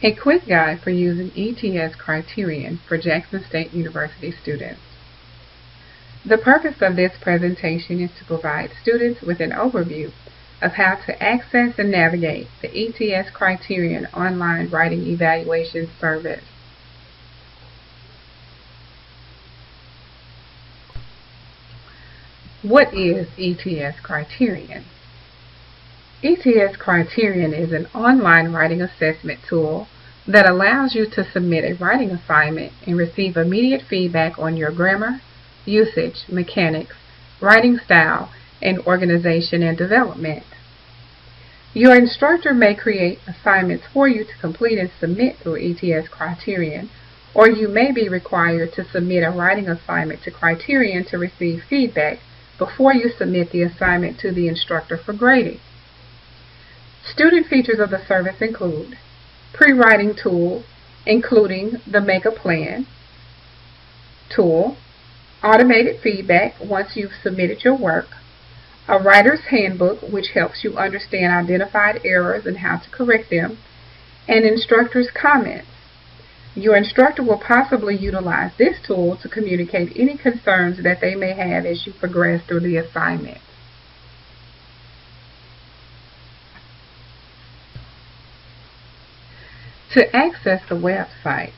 A quick guide for using ETS Criterion for Jackson State University students. The purpose of this presentation is to provide students with an overview of how to access and navigate the ETS Criterion online writing evaluation service. What is ETS Criterion? ETS Criterion is an online writing assessment tool that allows you to submit a writing assignment and receive immediate feedback on your grammar, usage, mechanics, writing style, and organization and development. Your instructor may create assignments for you to complete and submit through ETS Criterion, or you may be required to submit a writing assignment to Criterion to receive feedback before you submit the assignment to the instructor for grading. Student features of the service include pre-writing tools, including the Make a Plan tool, automated feedback once you've submitted your work, a writer's handbook which helps you understand identified errors and how to correct them, and instructor's comments. Your instructor will possibly utilize this tool to communicate any concerns that they may have as you progress through the assignment. To access the website,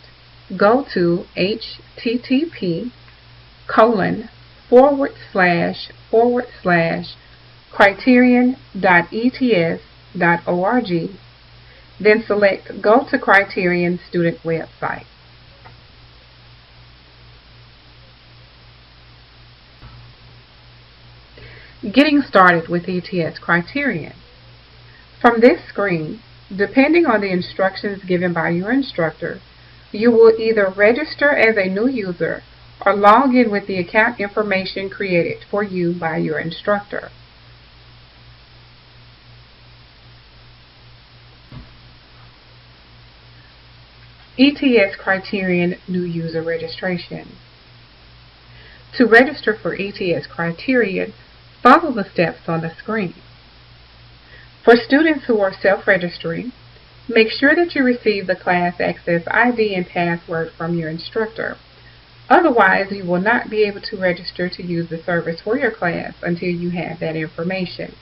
go to http://criterion.ets.org, then select Go to Criterion Student Website. Getting started with ETS Criterion. From this screen, depending on the instructions given by your instructor, you will either register as a new user or log in with the account information created for you by your instructor. ETS Criterion New User Registration. To register for ETS Criterion, follow the steps on the screen. For students who are self-registering, make sure that you receive the class access ID and password from your instructor. Otherwise, you will not be able to register to use the service for your class until you have that information.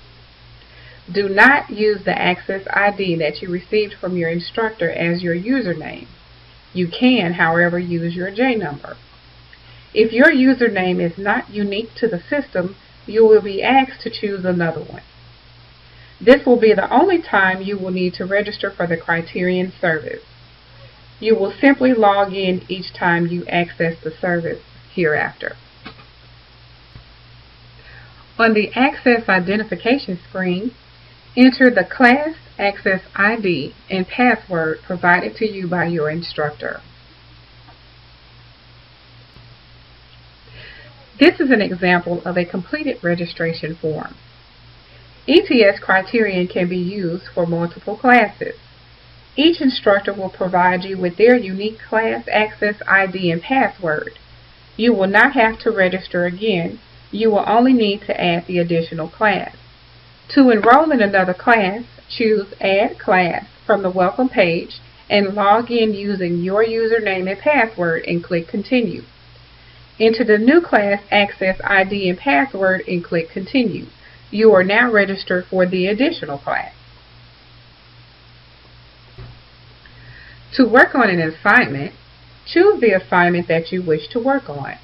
Do not use the access ID that you received from your instructor as your username. You can, however, use your J number. If your username is not unique to the system, you will be asked to choose another one. This will be the only time you will need to register for the Criterion service. You will simply log in each time you access the service hereafter. On the Access Identification screen, enter the class access ID and password provided to you by your instructor. This is an example of a completed registration form. ETS Criterion can be used for multiple classes. Each instructor will provide you with their unique class access ID and password. You will not have to register again. You will only need to add the additional class. To enroll in another class, choose Add Class from the Welcome page and log in using your username and password and click Continue. Enter the new class access ID and password and click Continue. You are now registered for the additional class. To work on an assignment, choose the assignment that you wish to work on.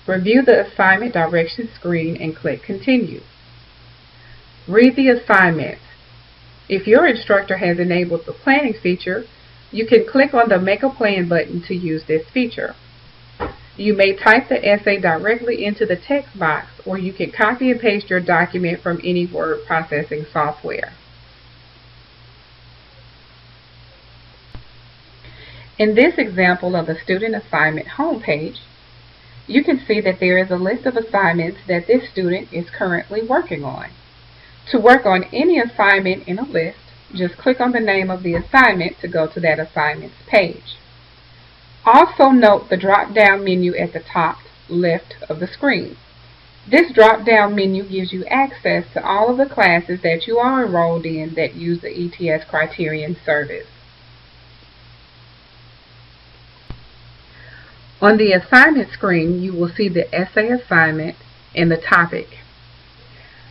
Review the assignment directions screen and click Continue. Read the assignment. If your instructor has enabled the planning feature, you can click on the Make a Plan button to use this feature. You may type the essay directly into the text box, or you can copy and paste your document from any word processing software. In this example of the student assignment homepage, you can see that there is a list of assignments that this student is currently working on. To work on any assignment in a list, just click on the name of the assignment to go to that assignment's page. Also note the drop-down menu at the top left of the screen. This drop-down menu gives you access to all of the classes that you are enrolled in that use the ETS Criterion service. On the assignment screen, you will see the essay assignment and the topic.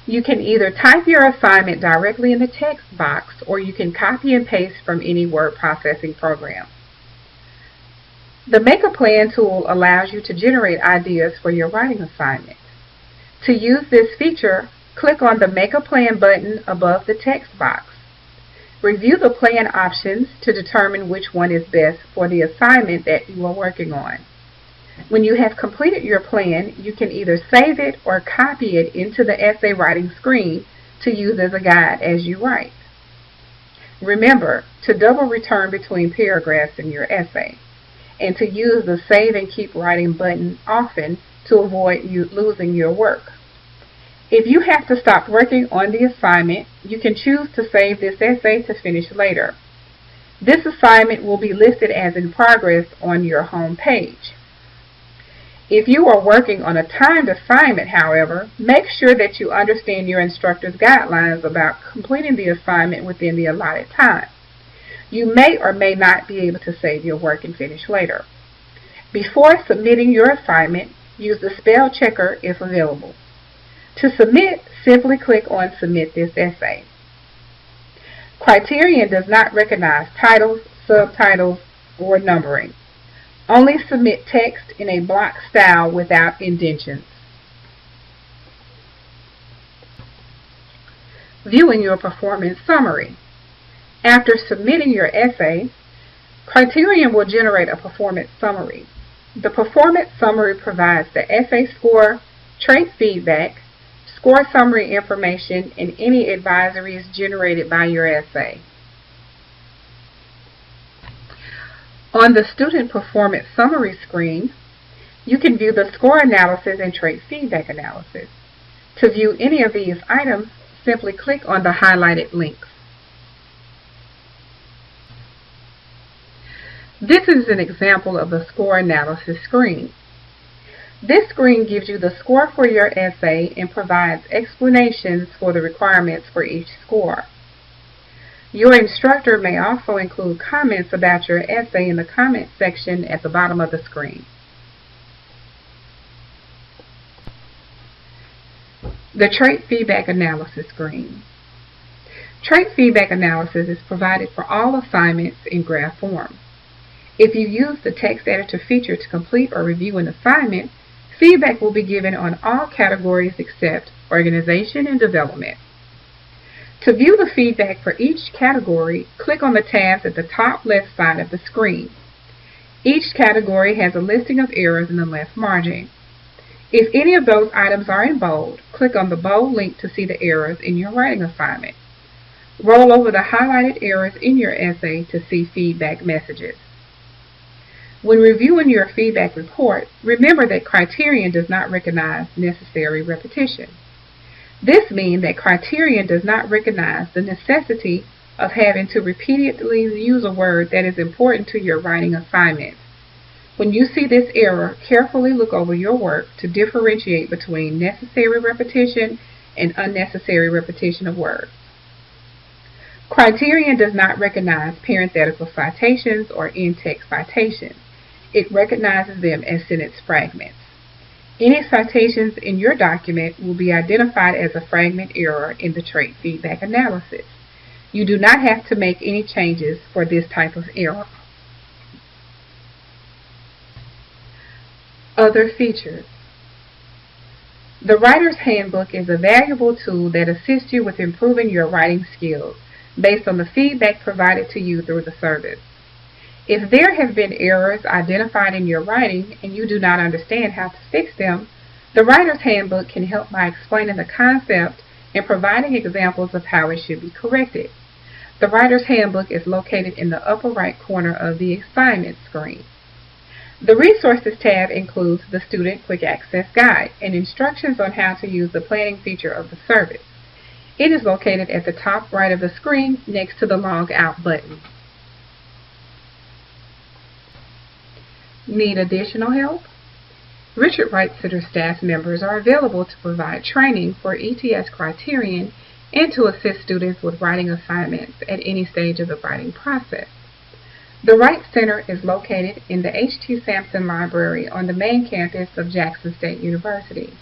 You can either type your assignment directly in the text box, or you can copy and paste from any word processing program. The Make a Plan tool allows you to generate ideas for your writing assignment. To use this feature, click on the Make a Plan button above the text box. Review the plan options to determine which one is best for the assignment that you are working on. When you have completed your plan, you can either save it or copy it into the essay writing screen to use as a guide as you write. Remember to double return between paragraphs in your essay, and to use the Save and Keep Writing button often to avoid you losing your work. If you have to stop working on the assignment, you can choose to save this essay to finish later. This assignment will be listed as in progress on your home page. If you are working on a timed assignment, however, make sure that you understand your instructor's guidelines about completing the assignment within the allotted time. You may or may not be able to save your work and finish later. Before submitting your assignment, use the spell checker if available. To submit, simply click on Submit this essay. Criterion does not recognize titles, subtitles, or numbering. Only submit text in a block style without indentions. Viewing your performance summary. After submitting your essay, Criterion will generate a performance summary. The performance summary provides the essay score, trait feedback, score summary information, and any advisories generated by your essay. On the Student Performance Summary screen, you can view the score analysis and trait feedback analysis. To view any of these items, simply click on the highlighted links. This is an example of the score analysis screen. This screen gives you the score for your essay and provides explanations for the requirements for each score. Your instructor may also include comments about your essay in the comment section at the bottom of the screen. The Trait Feedback Analysis screen. Trait feedback analysis is provided for all assignments in graph form. If you use the text editor feature to complete or review an assignment, feedback will be given on all categories except organization and development. To view the feedback for each category, click on the tabs at the top left side of the screen. Each category has a listing of errors in the left margin. If any of those items are in bold, click on the bold link to see the errors in your writing assignment. Roll over the highlighted errors in your essay to see feedback messages. When reviewing your feedback report, remember that Criterion does not recognize necessary repetition. This means that Criterion does not recognize the necessity of having to repeatedly use a word that is important to your writing assignment. When you see this error, carefully look over your work to differentiate between necessary repetition and unnecessary repetition of words. Criterion does not recognize parenthetical citations or in-text citations. It recognizes them as sentence fragments. Any citations in your document will be identified as a fragment error in the trait feedback analysis. You do not have to make any changes for this type of error. Other features. The Writer's Handbook is a valuable tool that assists you with improving your writing skills based on the feedback provided to you through the service. If there have been errors identified in your writing and you do not understand how to fix them, the Writer's Handbook can help by explaining the concept and providing examples of how it should be corrected. The Writer's Handbook is located in the upper right corner of the assignment screen. The Resources tab includes the Student Quick Access Guide and instructions on how to use the planning feature of the service. It is located at the top right of the screen next to the Log Out button. Need additional help? Richard Wright Center staff members are available to provide training for ETS Criterion and to assist students with writing assignments at any stage of the writing process. The Wright Center is located in the H.T. Sampson Library on the main campus of Jackson State University.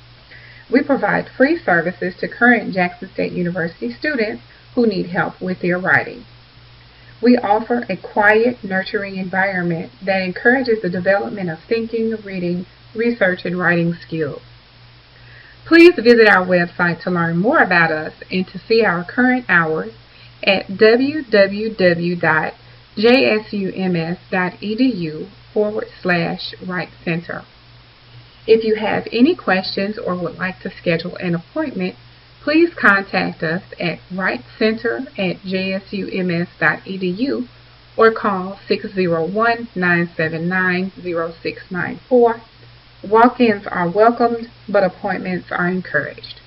We provide free services to current Jackson State University students who need help with their writing. We offer a quiet, nurturing environment that encourages the development of thinking, reading, research, and writing skills. Please visit our website to learn more about us and to see our current hours at www.jsums.edu/Wright Center. If you have any questions or would like to schedule an appointment, please contact us at wrightcenter@jsums.edu or call 601-979-0694. Walk-ins are welcomed, but appointments are encouraged.